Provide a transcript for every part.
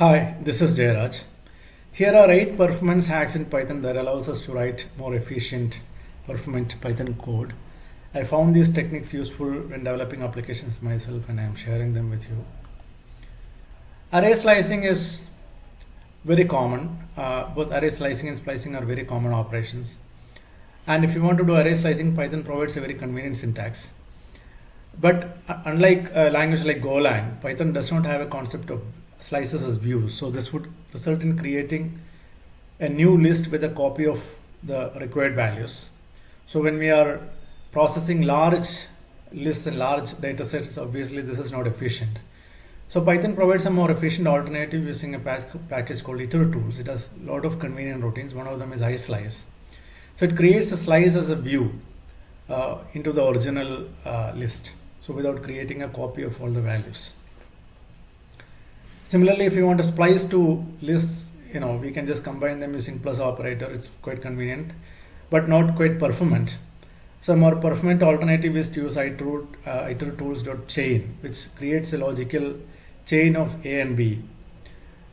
Hi, this is Jayaraj. Here are 8 performance hacks in Python that allows us to write more efficient, performant Python code. I found these techniques useful when developing applications myself and I am sharing them with you. Array slicing is very common. Both array slicing and splicing are very common operations. And if you want to do array slicing, Python provides a very convenient syntax. But unlike a language like Golang, Python does not have a concept of slices as views. So this would result in creating a new list with a copy of the required values. So when we are processing large lists and large data sets, obviously this is not efficient. So Python provides a more efficient alternative using a package called itertools. It has a lot of convenient routines. One of them is islice. So it creates a slice as a view into the original list. So without creating a copy of all the values. Similarly, if you want to splice two lists, we can just combine them using plus operator. It's quite convenient, but not quite performant. So a more performant alternative is to use itertools.chain, which creates a logical chain of A and B.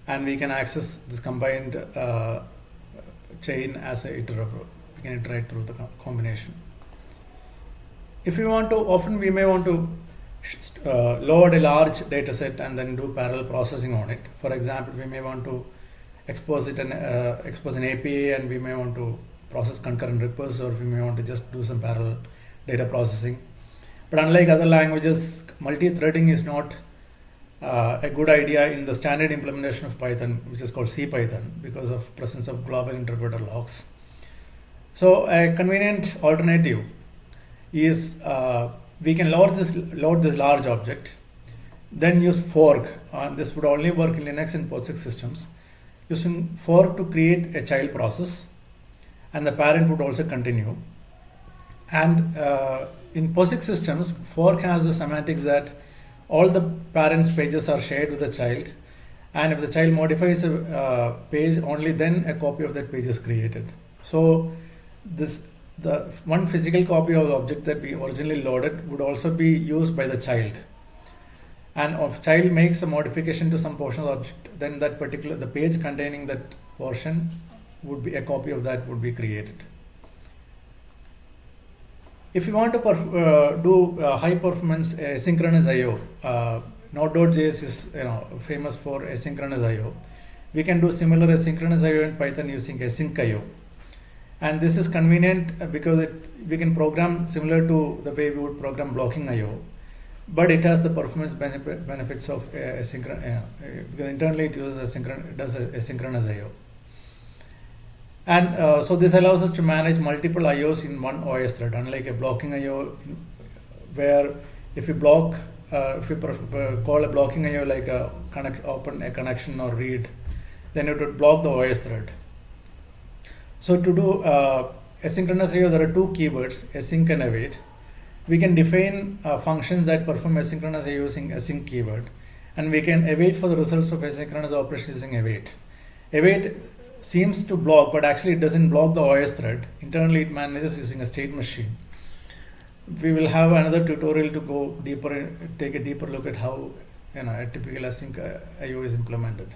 And we can access this combined chain as an iterable. We can iterate through the combination. If we want to, often we may want to load a large data set and then do parallel processing on it. For example, we may want to expose an API and we may want to process concurrent requests, or we may want to just do some parallel data processing. But unlike other languages, multi-threading is not a good idea in the standard implementation of Python, which is called CPython, because of presence of global interpreter locks. So a convenient alternative is we can load this large object, then use fork. This would only work in Linux and POSIX systems. Using fork to create a child process, and the parent would also continue. And in POSIX systems, fork has the semantics that all the parents' pages are shared with the child, and if the child modifies a page, only then a copy of that page is created. So the one physical copy of the object that we originally loaded would also be used by the child. And if child makes a modification to some portion of the object, then the page containing that portion would be a copy of that would be created. If you want to do high performance asynchronous I/O, Node.js is famous for asynchronous I/O. We can do similar asynchronous I/O in Python using async I/O. And this is convenient because we can program similar to the way we would program blocking I/O, but it has the performance benefits of asynchronous, because internally it uses asynchronous I/O. And so this allows us to manage multiple I/Os in one OS thread, unlike a blocking I/O, where if you call a blocking I/O like open a connection or read, then it would block the OS thread. So to do asynchronous I/O, there are two keywords, async and await. We can define functions that perform asynchronous I/O using async keyword, and we can await for the results of asynchronous operation using await. Await seems to block, but actually it doesn't block the OS thread. Internally it manages using a state machine. We will have another tutorial to go deeper, take a deeper look at how a typical async I/O is implemented.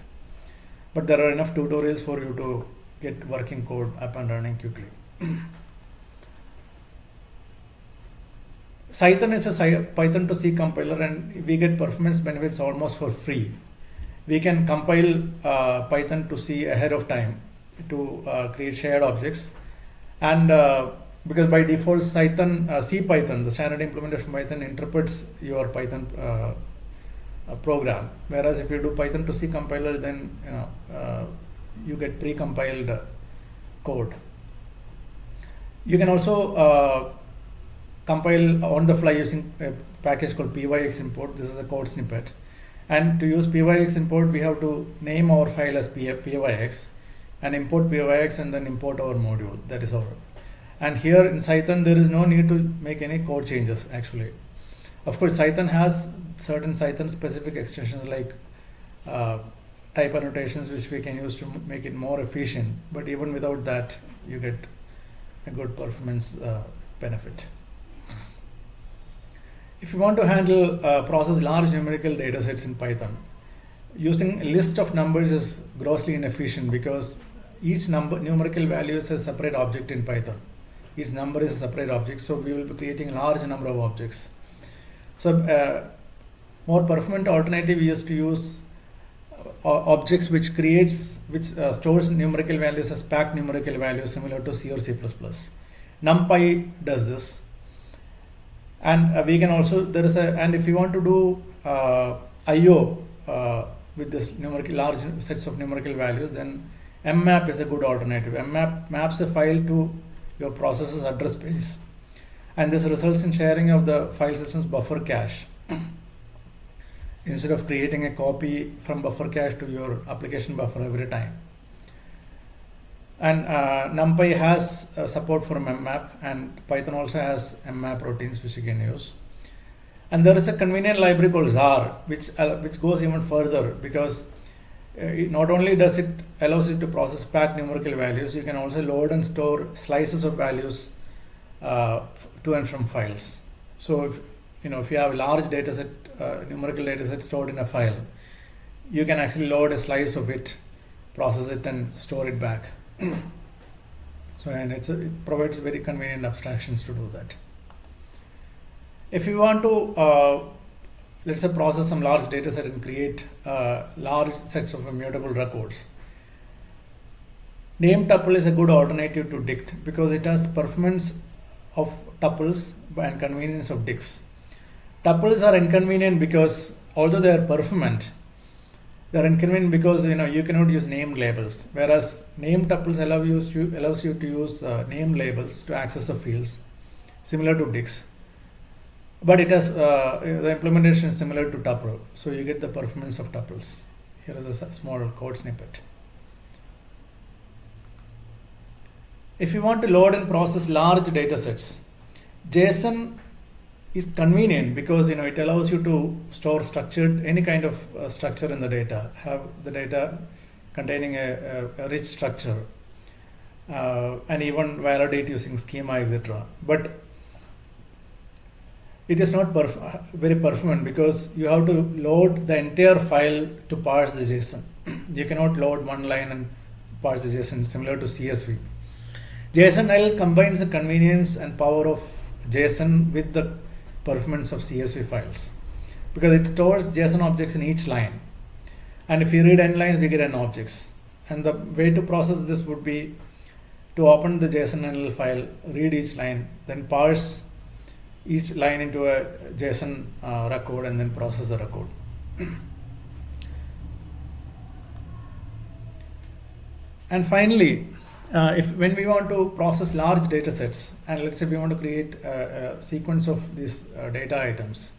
But there are enough tutorials for you to get working code up and running quickly. Cython is a Python to C compiler, and we get performance benefits almost for free. We can compile Python to C ahead of time to create shared objects, and because by default CPython, the standard implementation of Python, interprets your Python program, whereas if you do Python to C compiler, then you get pre-compiled code. You can also compile on the fly using a package called pyx import. This is a code snippet. And to use pyx import, we have to name our file as pyx and import pyx and then import our module. That is our. And here in Cython, there is no need to make any code changes actually. Of course, Cython has certain Cython specific extensions like type annotations, which we can use to make it more efficient. But even without that, you get a good performance benefit. If you want to process large numerical data sets in Python, using a list of numbers is grossly inefficient because each numerical value is a separate object in Python. Each number is a separate object, so we will be creating a large number of objects. So more performant alternative is to use objects which stores numerical values as packed numerical values similar to C or C++. NumPy does this, and we can also and if you want to do I/O with this large sets of numerical values, then mmap is a good alternative. Mmap maps a file to your processor's address space, and this results in sharing of the file system's buffer cache instead of creating a copy from buffer cache to your application buffer every time. And NumPy has support for mmap, and Python also has mmap routines which you can use. And there is a convenient library called Zar, which goes even further, because not only does it allows you to process packed numerical values, you can also load and store slices of values to and from files. So if you have a large data set, numerical data set stored in a file, you can actually load a slice of it, process it, and store it back. So, and it provides very convenient abstractions to do that. If you want to let's say process some large data set and create large sets of immutable records, name tuple is a good alternative to dict because it has performance of tuples and convenience of dicts. Tuples are inconvenient because although they are performant, they are inconvenient because you cannot use named labels, whereas name tuples allows you to use name labels to access the fields, similar to dicts. But it has the implementation is similar to tuple, so you get the performance of tuples. Here is a small code snippet. If you want to load and process large data sets, JSON is convenient because it allows you to store any kind of structure in the data, have the data containing a rich structure, and even validate using schema, etc. But it is not very performant because you have to load the entire file to parse the JSON. You cannot load one line and parse the JSON, similar to CSV. JSON-L combines the convenience and power of JSON with the performance of CSV files because it stores JSON objects in each line. And if you read n lines, we get n objects. And the way to process this would be to open the JSON-L file, read each line, then parse each line into a JSON record, and then process the record. And finally, when we want to process large data sets, and let's say we want to create a sequence of these data items,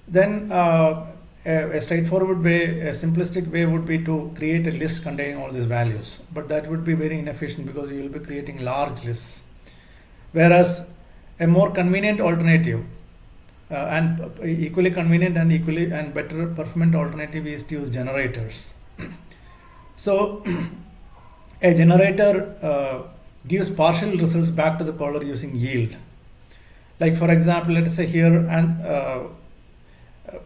then a straightforward way, a simplistic way would be to create a list containing all these values. But that would be very inefficient because you will be creating large lists. Whereas a more convenient alternative and equally convenient and better performant alternative is to use generators. So a generator gives partial results back to the caller using yield. Like for example, let's say here, and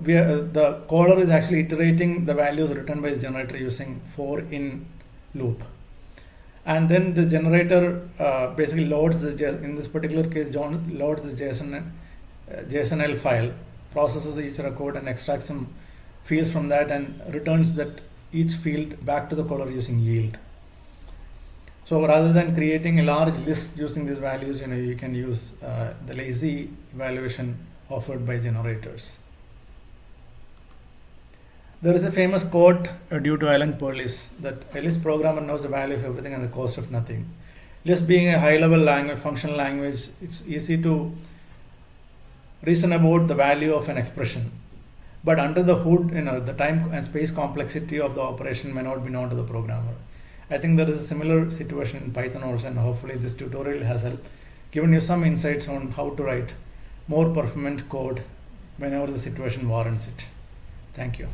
the caller is actually iterating the values returned by the generator using for in loop. And then the generator basically loads in this particular case, loads the JSON-L file, processes each record and extracts some fields from that and returns that each field back to the caller using yield. So rather than creating a large list using these values, you can use the lazy evaluation offered by generators. There is a famous quote due to Alan Perlis that a Lisp programmer knows the value of everything and the cost of nothing. Lisp being a high-level language, functional language, it's easy to reason about the value of an expression. But under the hood, the time and space complexity of the operation may not be known to the programmer. I think there is a similar situation in Python also, and hopefully this tutorial has given you some insights on how to write more performant code whenever the situation warrants it. Thank you.